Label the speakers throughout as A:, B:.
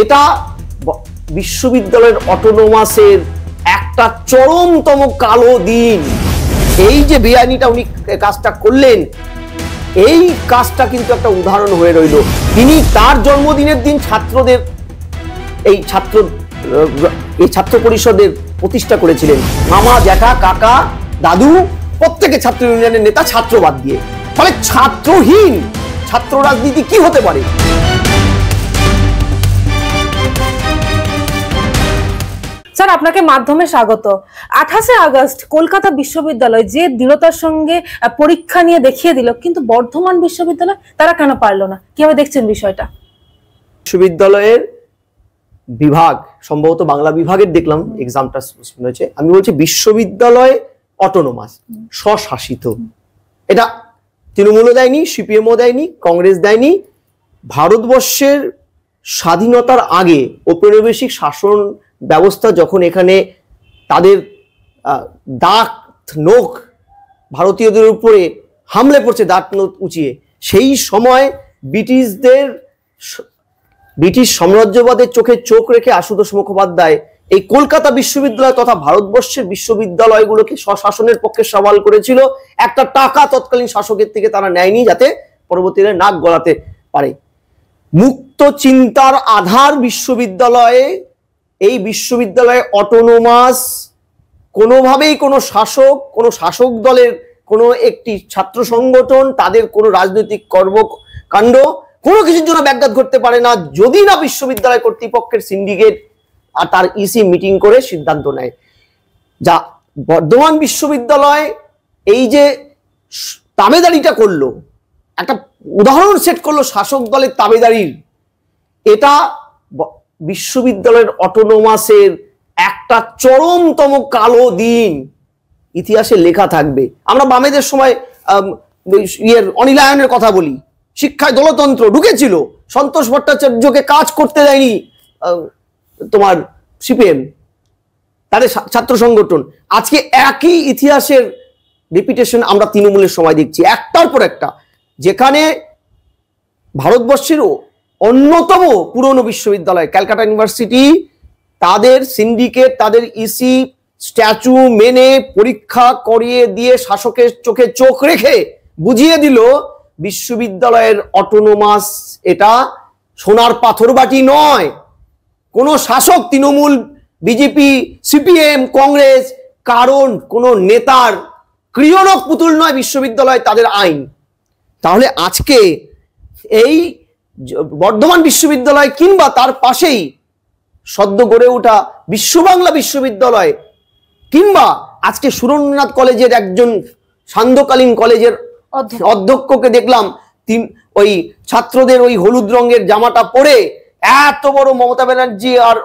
A: এটা বিশ্ববিদ্যালয়ের অটোনোমাসের একটা চরমতম কালো দিন। এই যে বেআইনিটা উনি কাজটা করলেন, এই কাজটা কিন্তু একটা উদাহরণ হয়ে রইল। তিনি তার জন্মদিনের দিন ছাত্রদের এই ছাত্র পরিষদের প্রতিষ্ঠা করেছিলেন। মামা, জ্যাঠা, কাকা, দাদু প্রত্যেকে ছাত্র ইউনিয়নের নেতা, ছাত্রবাদ দিয়ে। ফলে ছাত্রহীন ছাত্র রাজনীতি কি হতে পারে?
B: স্যার, আপনাকে মাধ্যমে স্বাগত। 28 আগস্ট কলকাতা বিশ্ববিদ্যালয় যে দৃঢ়তার সঙ্গে পরীক্ষা নিয়ে দেখিয়ে দিল, কিন্তু বর্ধমান বিশ্ববিদ্যালয় তারা কেন পারলো না? কিভাবে দেখছেন বিষয়টা?
A: বিশ্ববিদ্যালয়ের বিভাগ, সম্ভবত বাংলা বিভাগের দেখলাম এক্সামটা শুনেছে। আমি বলছি বিশ্ববিদ্যালয় অটোনোমাস, স্বশাসিত। এটা তৃণমূলও দেয়নি, সিপিএমও দেয়নি, কংগ্রেস দেয়নি। ভারতবর্ষের স্বাধীনতার আগে ঔপনিবেশিক শাসন ব্যবস্থা যখন এখানে তাদের দাঁত নোখ ভারতীয়দের উপরে হামলে পড়ছে, দাঁত নোখ উঁচিয়ে, সেই সময় ব্রিটিশ সাম্রাজ্যবাদের চোখে চোখ রেখে আশুতোষ মুখোপাধ্যায় এই কলকাতা বিশ্ববিদ্যালয় তথা ভারতবর্ষের বিশ্ববিদ্যালয়গুলোকে স্বশাসনের পক্ষে সওয়াল করেছিল। একটা টাকা তৎকালীন শাসকের থেকে তারা নেয়নি, যাতে পরবর্তীতে নাক গলাতে পারে। মুক্ত চিন্তার আধার বিশ্ববিদ্যালয়ে, এই বিশ্ববিদ্যালয়ে অটোনোমাস, কোনোভাবেই কোনো শাসক দলের কোনো একটি ছাত্র সংগঠন তাদের কোনো রাজনৈতিক কর্মকাণ্ড কোনো কিছুর জন্য ব্যাঘাত ঘটতে পারে না, যদি না বিশ্ববিদ্যালয় কর্তৃপক্ষের সিন্ডিকেট আর তার ইসি মিটিং করে সিদ্ধান্ত নেয়। যা বর্ধমান বিশ্ববিদ্যালয় এই যে তাবেদারিটা করলো, একটা উদাহরণ সেট করলো শাসক দলের তাবেদারির, এটা বিশ্ববিদ্যালয়ের অটোনোমাসের একটা চরমতম কালো দিন ইতিহাসে লেখা থাকবে। আমরা বামেদের সময় অনিলায়নের কথা বলি, শিক্ষায় দলতন্ত্র ঢুকেছিল, সন্তোষ ভট্টাচার্যকে কাজ করতে দেয়নি তোমার সিপিএম, তাদের ছাত্র সংগঠন। আজকে একই ইতিহাসের রিপিটেশন আমরা তৃণমূলের সময় দেখছি, একটার পর একটা। যেখানে ভারতবর্ষের অন্যতম পুরনো বিশ্ববিদ্যালয় ক্যালকাটা ইউনিভার্সিটি, তাদের সিন্ডিকেট, তাদের ইসি স্ট্যাচু মেনে পরীক্ষা করিয়ে দিয়ে শাসকের চোখে চোখ রেখে বুঝিয়ে দিল বিশ্ববিদ্যালয়ের অটোনোমাস এটা সোনার পাথর বাটি নয়। কোন শাসক, তৃণমূল, বিজেপি, সিপিএম, কংগ্রেস, কারণ কোন নেতার ক্রিয়নক পুতুল নয় বিশ্ববিদ্যালয়, তাদের আইন। তাহলে আজকে এই বর্ধমান বিশ্ববিদ্যালয় কিংবা তার পাশেই সদ্য গড়ে ওঠা বিশ্ববাংলা বিশ্ববিদ্যালয়, কিংবা আজকে সুরেন্দ্রনাথ কলেজের একজন সান্ধ্যকালীন কলেজের অধ্যক্ষকে দেখলাম ওই ছাত্রদের ওই হলুদ রঙের জামাটা পরে এত বড় মমতা ব্যানার্জি আর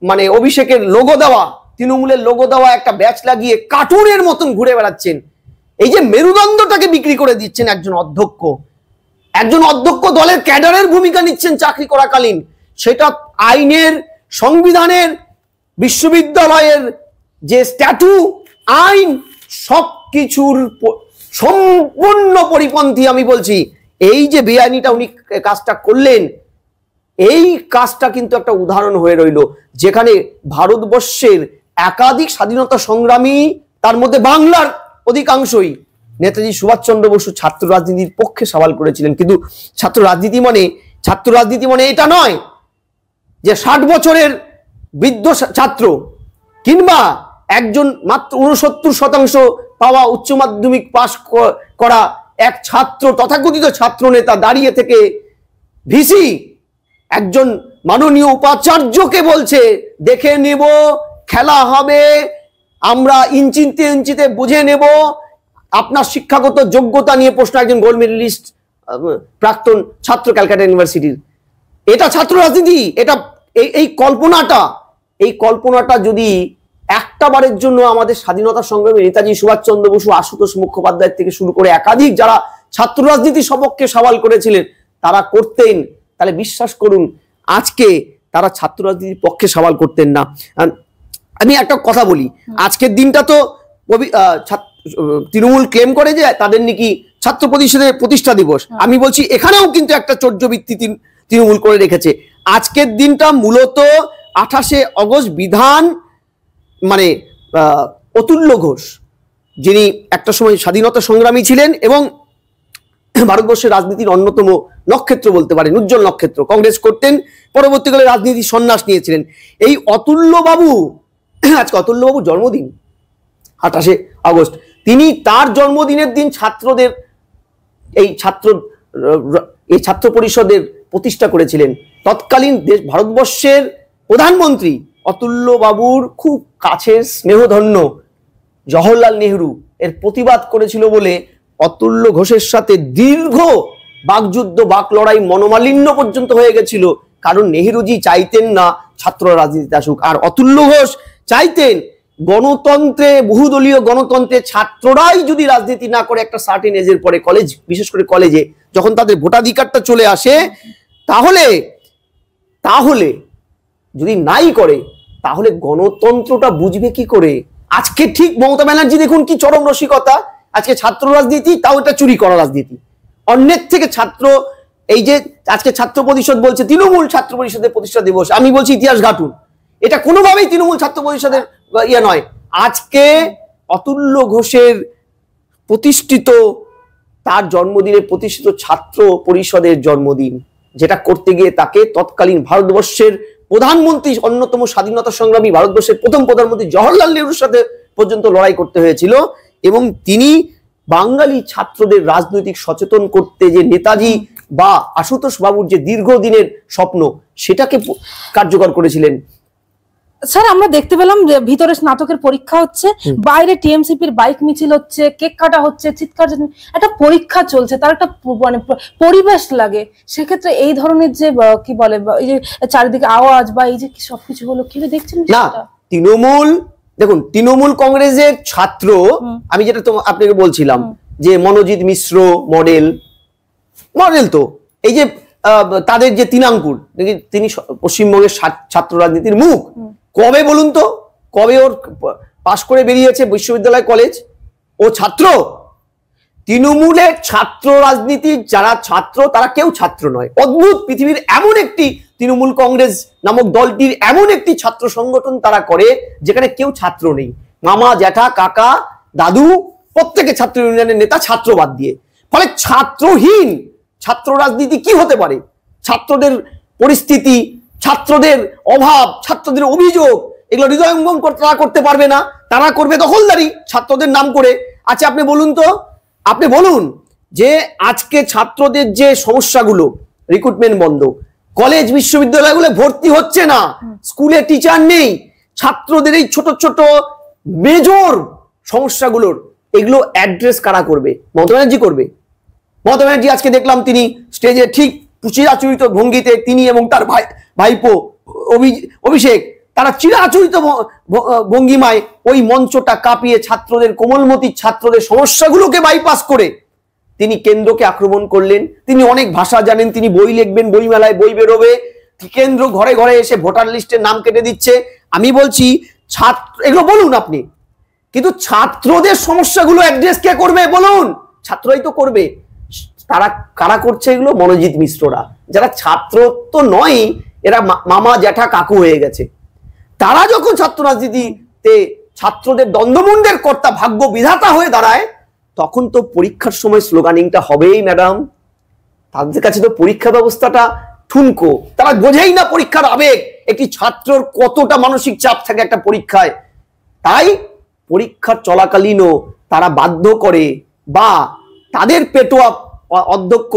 A: মানে অভিষেকের লোগো দেওয়া, তৃণমূলের লোগো দেওয়া একটা ব্যাচ লাগিয়ে কার্টুনের মতন ঘুরে বেড়াচ্ছেন। এই যে মেরুদণ্ডটাকে বিক্রি করে দিচ্ছেন একজন অধ্যক্ষ দলের ক্যাডারের ভূমিকা নিচ্ছেন চাকরি করাকালীন, সেটা আইনের, সংবিধানের, বিশ্ববিদ্যালয়ের যে স্ট্যাটু, আইন, সবকিছুর সম্পূর্ণ পরিপন্থী। আমি বলছি এই যে বেআইনিটা উনি কাজটা করলেন, এই কাজটা কিন্তু একটা উদাহরণ হয়ে রইল। যেখানে ভারতবর্ষের একাধিক স্বাধীনতা সংগ্রামী, তার মধ্যে বাংলার অধিকাংশই, নেতাজি সুভাষচন্দ্র বসু ছাত্র রাজনীতির পক্ষে সওয়াল করেছিলেন। কিন্তু ছাত্র রাজনীতি মানে এটা নয় যে 60 বছরের বৃদ্ধ ছাত্র কিংবা একজন মাত্র 69% পাওয়া উচ্চ মাধ্যমিক পাশ করা এক ছাত্র, তথাকথিত ছাত্র নেতা দাঁড়িয়ে থেকে ভিসি একজন মাননীয় উপাচার্যকে বলছে দেখে নেব, খেলা হবে, আমরা ইঞ্চিতে বুঝে নেব, আপনার শিক্ষাগত যোগ্যতা নিয়ে প্রশ্ন। একজন গোল্ড মেডেলিস্ট প্রাক্তন ছাত্র ক্যালকাটা ইউনিভার্সিটির। এটা ছাত্র রাজনীতি? এটা এই কল্পনাটা যদি একটা বারের জন্য আমাদের স্বাধীনতা সংগ্রামী নেতাজি সুভাষচন্দ্র বসু, আশুতোষ মুখোপাধ্যায় থেকে শুরু করে একাধিক যারা ছাত্র রাজনীতি সপক্ষে সওয়াল করেছিলেন তারা করতেন, তাহলে বিশ্বাস করুন আজকে তারা ছাত্র রাজনীতির পক্ষে সওয়াল করতেন না। আমি একটা কথা বলি, আজকের দিনটা তো তৃণমূল ক্লেম করে যে তাদের নাকি ছাত্র পরিষদের প্রতিষ্ঠা দিবস। আমি বলছি এখানেও কিন্তু একটা চর্যবৃত্তি তৃণমূল করে রেখেছে। আজকের দিনটা মূলত 28শে অগস্ট বিধান মানে অতুল্য ঘোষ, যিনি একটা সময় স্বাধীনতা সংগ্রামী ছিলেন এবং ভারতবর্ষের রাজনীতির অন্যতম নক্ষত্র বলতে পারেন, উজ্জ্বল নক্ষত্র, কংগ্রেস করতেন, পরবর্তীকালে রাজনীতি সন্ন্যাস নিয়েছিলেন। এই অতুল্য বাবু, আজকে অতুল্য বাবুর জন্মদিন 28শে আগস্ট। তিনি তার জন্মদিনের দিন ছাত্রদের এই ছাত্র পরিষদের প্রতিষ্ঠা করেছিলেন। তৎকালীন ভারতবর্ষের প্রধানমন্ত্রী অতুল্য বাবুর খুব কাছের স্নেহধন্য জওহরলাল নেহরু এর প্রতিবাদ করেছিল বলে অতুল্য ঘোষের সাথে দীর্ঘ বাকযুদ্ধ, বাক লড়াই, মনোমালিন্য পর্যন্ত হয়ে গেছিল। কারণ নেহরুজি চাইতেন না ছাত্র রাজনীতিতে আসুক, আর অতুল্য ঘোষ চাইতেন গণতন্ত্রে, বহুদলীয় গণতন্ত্রে ছাত্ররাই যদি রাজনীতি না করে একটা সার্টেন এজের পরে, কলেজ, বিশেষ করে কলেজে যখন তাদের ভোটাধিকারটা চলে আসে, তাহলে যদি নাই করে তাহলে গণতন্ত্রটা বুঝবে কি করে? আজকে ঠিক মমতা ব্যানার্জি দেখুন কি চরম রসিকতা, আজকে ছাত্র রাজনীতি, তাও এটা চুরি করা রাজনীতি। অন্যের থেকে ছাত্র, এই যে আজকে ছাত্র পরিষদ বলছে তৃণমূল ছাত্র পরিষদের প্রতিষ্ঠা দিবস, আমি বলছি ইতিহাস ঘাটুন, এটা কোনোভাবেই তৃণমূল ছাত্র পরিষদের ইয়ে নয়। আজকে অতুল্য ঘোষের প্রতিষ্ঠিত, তার জন্মদিনে প্রতিষ্ঠিত ছাত্র পরিষদের জন্মদিন, যেটা করতে গিয়ে তাকে তৎকালীন ভারতবর্ষের প্রধানমন্ত্রী, অন্যতম স্বাধীনতা সংগ্রামী ভারতবর্ষের প্রথম প্রধানমন্ত্রী জওহরলাল নেহরুর সাথে পর্যন্ত লড়াই করতে হয়েছিল। এবং তিনি বাঙালি ছাত্রদের রাজনৈতিক সচেতন করতে যে নেতাজি বা আশুতোষ বাবুর যে দীর্ঘদিনের স্বপ্ন, সেটাকে কার্যকর করেছিলেন।
B: স্যার আমরা দেখতে পেলাম যে ভিতরে স্নাতকের পরীক্ষা হচ্ছে, বাইরে টিএমসিপির বাইক মিছিল হচ্ছে, কেক কাটা হচ্ছে, চিৎকার, একটা পরীক্ষা চলছে, তার একটা মানে পরিবেশ লাগে। সেক্ষেত্রে এই ধরনের যে কি বলে এই যে চারিদিকে আওয়াজ বা এই যে সবকিছু হলো, কি দেখছেন
A: না? তৃণমূল, দেখুন তৃণমূল কংগ্রেসের ছাত্র, আমি যেটা আপনাকে বলছিলাম যে মনোজিৎ মিশ্র মডেল তো, এই যে তাদের যে তিনাঙ্কুর, তিনি পশ্চিমবঙ্গের ছাত্র রাজনীতির মুখ। কবে বলুন তো, কবে ওর পাশ করে বেরিয়েছে বিশ্ববিদ্যালয় কলেজ? ও ছাত্র। তৃণমূলের ছাত্র রাজনীতির যারা ছাত্র, তারা কেউ ছাত্র নয়। অদ্ভুত, পৃথিবীর এমন একটি তৃণমূল কংগ্রেস নামক দলটির এমন একটি ছাত্র সংগঠন তারা করে যেখানে কেউ ছাত্র নেই। মামা, জ্যাঠা, কাকা, দাদু প্রত্যেকে ছাত্র ইউনিয়নের নেতা, ছাত্রবাদ দিয়ে। ফলে ছাত্রহীন ছাত্র রাজনীতি কি হতে পারে? ছাত্রদের পরিস্থিতি, ছাত্রদের অভাব, ছাত্রদের অভিযোগ, এগুলো হৃদয়ঙ্গম তারা করতে পারবে না, তারা করবে দখলদারি ছাত্রদের নাম করে। আচ্ছা আপনি বলুন তো, আপনি বলুন যে আজকে ছাত্রদের যে সমস্যাগুলো, রিক্রুটমেন্ট বন্ধ, কলেজ বিশ্ববিদ্যালয়গুলো ভর্তি হচ্ছে না, স্কুলে টিচার নেই, ছাত্রদের এই ছোট ছোট মেজর সমস্যাগুলোর এগুলো অ্যাড্রেস কারা করবে? মমতা ব্যানার্জি করবে। মমতা ব্যানার্জি আজকে দেখলাম তিনি স্টেজে ঠিক চিরাচরিত ভঙ্গিতে, তিনি এবং তার ভাইপো অভিষেক, তারা চিরাচরিত ভঙ্গিমায় ওই মঞ্চটা কাঁপিয়ে ছাত্রদের, কোমলমতি ছাত্রদের সমস্যাগুলোকে বাইপাস করে তিনি কেন্দ্রকে আক্রমণ করলেন। তিনি অনেক ভাষা জানেন, তিনি বই লিখবেন, বই মেলায় বই বেরোবে, কেন্দ্র ঘরে ঘরে এসে ভোটার লিস্টের নাম কেটে দিচ্ছে। আমি বলছি ছাত্র, এগুলো বলুন আপনি, কিন্তু ছাত্রদের সমস্যাগুলো অ্যাড্রেস কে করবে বলুন? ছাত্রই তো করবে। তারা কারা করছে এগুলো? মনোজিৎ মিশ্ররা, যারা ছাত্র তো নয়, এরা মামা, জ্যাঠা, কাকু হয়ে গেছে। তারা যখন ছাত্র রাজনীতিতে ছাত্রদের দ্বন্দ্বমুণ্ডের কর্তা, ভাগ্য বিধাতা হয়ে দাঁড়ায়, তখন তো পরীক্ষার সময় স্লোগানিংটা হবেই ম্যাডাম। তাদের কাছে তো পরীক্ষা ব্যবস্থাটা ঠুনকো, তারা বোঝেই না পরীক্ষার আবেগ, একটি ছাত্রর কতটা মানসিক চাপ থাকে একটা পরীক্ষায়। তাই পরীক্ষার চলাকালীনও তারা বাধ্য করে, বা তাদের পেটোয়া অধ্যক্ষ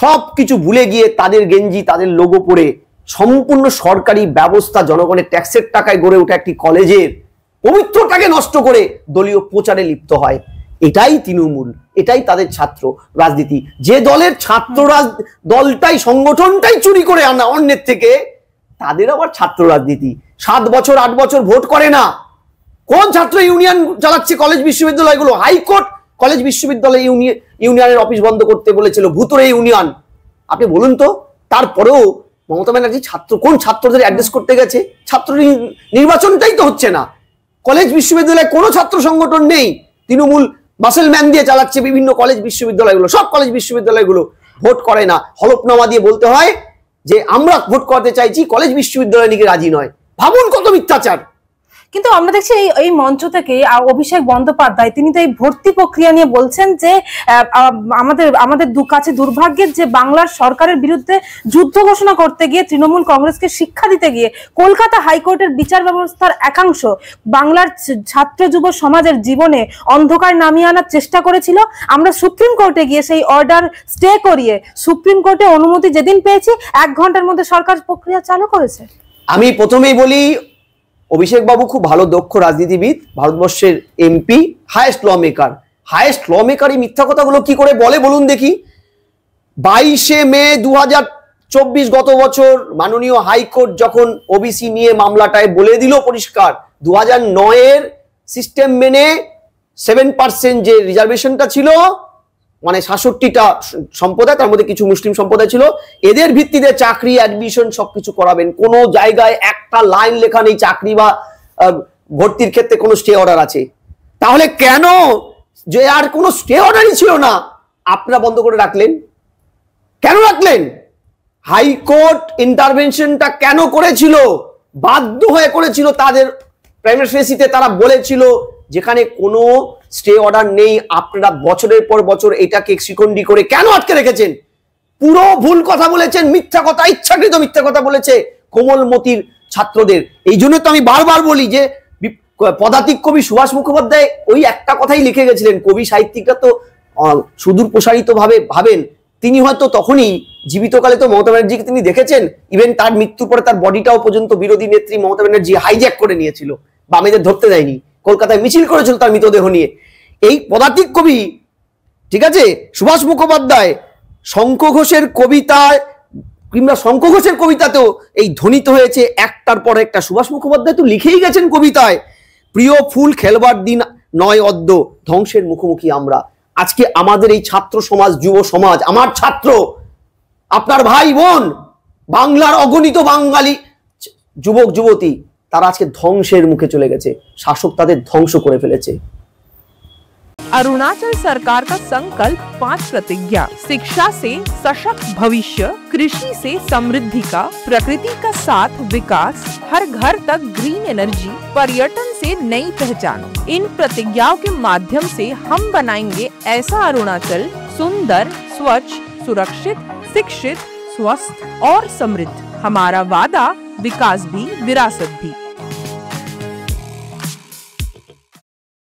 A: সবকিছু ভুলে গিয়ে তাদের গেঞ্জি, তাদের লোগো পরে সম্পূর্ণ সরকারি ব্যবস্থা, জনগণের ট্যাক্সের টাকায় গড়ে ওঠা একটি কলেজের পবিত্রটাকে নষ্ট করে দলীয় প্রচারে লিপ্ত হয়। এটাই তৃণমূল, এটাই তাদের ছাত্র রাজনীতি। যে দলের ছাত্র দলটাই, সংগঠনটাই চুরি করে আনা অন্যের থেকে, তাদের আবার ছাত্র রাজনীতি। 7 বছর 8 বছর ভোট করে না। কোন ছাত্র ইউনিয়ন চালাচ্ছে কলেজ বিশ্ববিদ্যালয়গুলো? হাইকোর্ট কলেজ বিশ্ববিদ্যালয় ইউনিয়নের অফিস বন্ধ করতে বলেছিল, ভুতুরে ইউনিয়ন। আপনি বলুন তো, তারপরেও মমতা ব্যানার্জি কোন ছাত্রদের অ্যাড্রেস করতে গেছে? ছাত্র নির্বাচনটাই তো হচ্ছে না। কলেজ বিশ্ববিদ্যালয়ে কোনো ছাত্র সংগঠন নেই, তৃণমূল মাসেলম্যান দিয়ে চালাচ্ছে বিভিন্ন কলেজ বিশ্ববিদ্যালয়গুলো। সব কলেজ বিশ্ববিদ্যালয়গুলো ভোট করে না, হলফনামা দিয়ে বলতে হয় যে আমরা ভোট করাতে চাইছি, কলেজ বিশ্ববিদ্যালয় নাকি রাজি নয়। ভাবুন কত মিথ্যাচার।
B: কিন্তু আমরা দেখছি এই মঞ্চ থেকে অভিষেক বন্দ্যোপাধ্যায় তিনি তো এই ভর্তি প্রক্রিয়া নিয়ে বলছেন যে আমাদের কাছে দুর্ভাগ্যের যে বাংলার সরকারের বিরুদ্ধে যুদ্ধ ঘোষণা করতে গিয়ে তৃণমূল কংগ্রেসকে শিক্ষা দিতে গিয়ে কলকাতা হাইকোর্টের বিচার ব্যবস্থার একাংশ বাংলার ছাত্র যুব সমাজের জীবনে অন্ধকার নামিয়ে আনার চেষ্টা করেছিল। আমরা সুপ্রিম কোর্টে গিয়ে সেই অর্ডার স্টে করিয়ে সুপ্রিম কোর্টে অনুমতি যেদিন পেয়েছি 1 ঘন্টার মধ্যে সরকার প্রক্রিয়া চালু করেছে।
A: আমি প্রথমেই বলি, অভিষেক বাবু খুব ভালো দক্ষ রাজনীতিবিদ, ভারতবর্ষের MP, highest law maker. Highest law maker এই মিথ্যা কথাগুলো কি করে বলে বলুন দেখি। 22শে মে 2024 গত বছর মাননীয় হাইকোর্ট যখন ওবিসি নিয়ে মামলাটায় বলে দিল পরিষ্কার 2009-এর সিস্টেম মেনে 7% যে রিজার্ভেশনটা ছিল, মানে 66টা সম্প্রদায়, তার মধ্যে কিছু মুসলিম সম্প্রদায় ছিল, এদের ভিত্তিতে চাকরি অ্যাডমিশন সবকিছু করাবেন। কোনো জায়গায় একটা লাইন লেখা নেই চাকরি বা ভর্তির ক্ষেত্রে কোনো স্টে অর্ডার আছে। তাহলে কেন যে আর কোনো স্টে অর্ডারই ছিল না আপনারা বন্ধ করে রাখলেন? কেন রাখলেন? হাইকোর্ট ইন্টারভেনশনটা কেন করেছিল? বাধ্য হয়ে করেছিল। তাদের প্রাইমারি ফেসিতে তারা বলেছিল যেখানে কোনো স্টে অর্ডার নেই আপনারা বছরের পর বছর এটাকে শিকন্ডি করে কেন আটকে রেখেছেন? পুরো ভুল কথা বলেছেন, মিথ্যা কথা, ইচ্ছাকৃত মিথ্যা কথা বলেছে কোমলমতির ছাত্রদের। এই জন্য তো আমি বারবার বলি যে পদাতিক কবি সুভাষ মুখোপাধ্যায় ওই একটা কথাই লিখে গেছিলেন। কবি সাহিত্যিকরা তো সুদূর প্রসারিত ভাবে ভাবেন। তিনি হয়তো তখনই জীবিতকালে তো মমতা ব্যানার্জিকে তিনি দেখেছেন, ইভেন তার মৃত্যুর পরে তার বডিটাও পর্যন্ত বিরোধী নেত্রী মমতা ব্যানার্জি হাইজ্যাক করে নিয়েছিল, বামেদের ধরতে দেয়নি, কলকাতায় মিছিল করেছিল তার মৃতদেহ নিয়ে। এই পদাতিক কবি, ঠিক আছে, সুভাষ মুখোপাধ্যায় শঙ্খ ঘোষের কবিতায় কিংবা শঙ্খ ঘোষের কবিতাতেও এই ধ্বনিত হয়েছে একটার পর একটা। সুভাষ মুখোপাধ্যায় তো লিখেই গেছেন কবিতায়, প্রিয় ফুল খেলবার দিন নয় অদ্য, ধ্বংসের মুখোমুখি আমরা। আজকে আমাদের এই ছাত্র সমাজ, যুব সমাজ, আমার ছাত্র, আপনার ভাই বোন, বাংলার অগণিত বাঙালি যুবক যুবতী, তারা আজকে ধ্বংসের মুখে চলে গেছে। শাসক তাদের ধ্বংস করে ফেলেছে।
C: अरुणाचल सरकार का संकल्प 5 प्रतिज्ञा, शिक्षा से सशक्त भविष्य, कृषि से समृद्धि का, प्रकृति का साथ विकास, हर घर तक ग्रीन एनर्जी, पर्यटन से नई पहचान। इन प्रतिज्ञाओं के माध्यम से हम बनाएंगे ऐसा अरुणाचल सुंदर, स्वच्छ, सुरक्षित, शिक्षित, स्वस्थ और समृद्ध। हमारा वादा विकास भी, विरासत भी।